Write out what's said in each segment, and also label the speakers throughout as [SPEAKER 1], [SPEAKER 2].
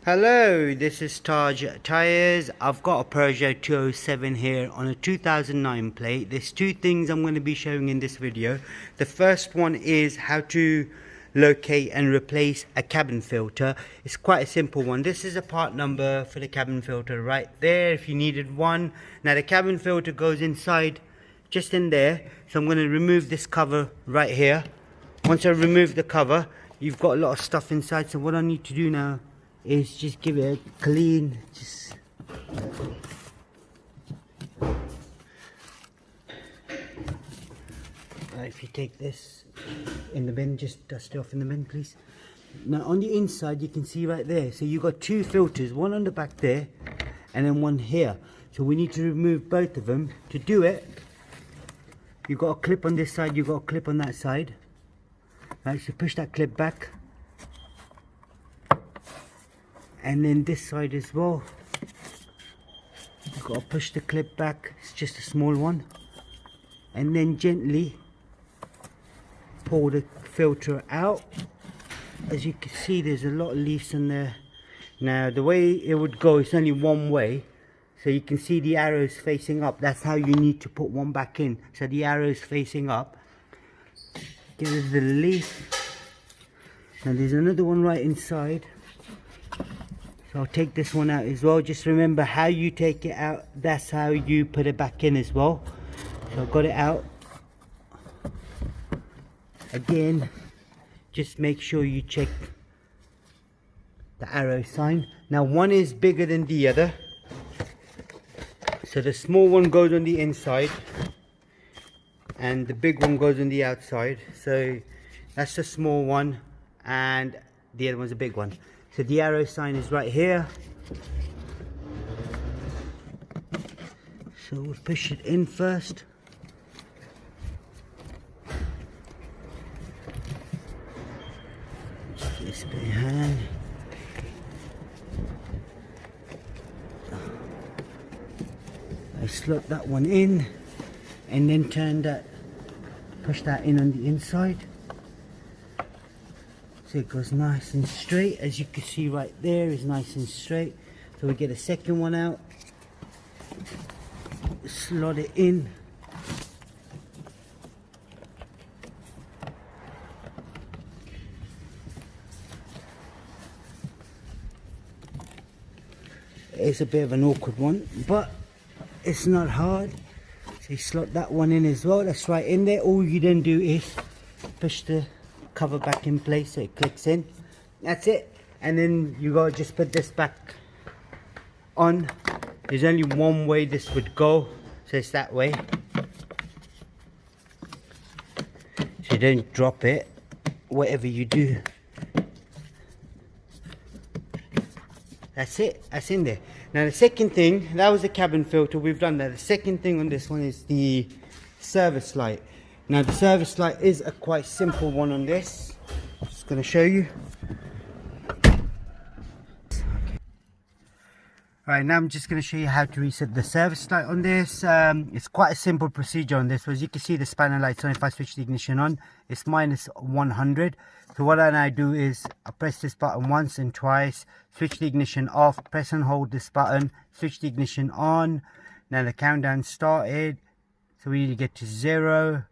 [SPEAKER 1] Hello, this is Taj Tires. I've got a Peugeot 207 here on a 2009 plate. There's two things I'm going to be showing in this video. The first one is how to locate and replace a cabin filter. It's quite a simple one. This is a part number for the cabin filter right there if you needed one. Now the cabin filter goes inside just in there, so I'm going to remove this cover right here. Once I remove the cover, you've got a lot of stuff inside, so what I need to do now is just give it a clean, if you take this in the bin, just dust it off in the bin please. Now on the inside you can see right there, so you've got two filters, one on the back there and then one here, so we need to remove both of them. To do it, you've got a clip on this side, you've got a clip on that side. Right, so push that clip back, and then this side as well, you've got to push the clip back. It's just a small one, and then gently pull the filter out. As you can see, there's a lot of leaves in there. Now the way it would go, it's only one way, so you can see the arrows facing up. That's how you need to put one back in, so the arrows facing up. Get rid of the leaf. Now there's another one right inside, so I'll take this one out as well. Just remember how you take it out, that's how you put it back in as well. So I've got it out. Again, just make sure you check the arrow sign. Now one is bigger than the other, so the small one goes on the inside and the big one goes on the outside. So that's the small one and the other one's a big one. So the arrow sign is right here. So we'll push it in first. This behind. I slot that one in and then turn that, push that in on the inside. So it goes nice and straight, as you can see right there is nice and straight. So we get a second one out, slot it in, it's a bit of an awkward one but it's not hard. So you slot that one in as well, that's right in there. All you then do is push the cover back in place so it clicks in. That's it. And then you gotta just put this back on. There's only one way this would go, so it's that way. So you don't drop it, whatever you do. That's it, that's in there. Now the second thing, that was the cabin filter, we've done that. The second thing on this one is the service light. Now the service light is a quite simple one on this. I'm just going to show you. Alright, now I'm just going to show you how to reset the service light on this. It's quite a simple procedure on this. As you can see, the spanner light's on. If I switch the ignition on, it's minus 100. So what I now do is I press this button once and twice, switch the ignition off, press and hold this button, switch the ignition on. Now the countdown started, so we need to get to 0.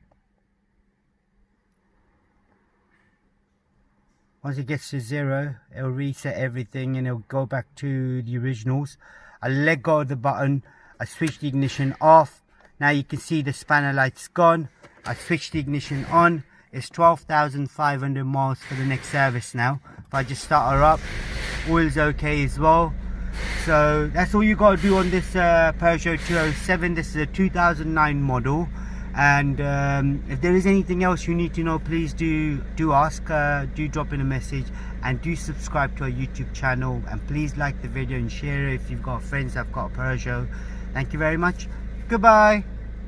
[SPEAKER 1] Once it gets to 0, it'll reset everything and it'll go back to the originals. I let go of the button, I switch the ignition off. Now you can see the spanner light's gone. I switch the ignition on. It's 12,500 miles for the next service now. If I just start her up, oil's okay as well. So that's all you got to do on this Peugeot 207. This is a 2009 model. And if there is anything else you need to know, please do ask, do drop in a message, and do subscribe to our YouTube channel, and please like the video and share it if you've got friends that have got a Peugeot. Thank you very much. Goodbye.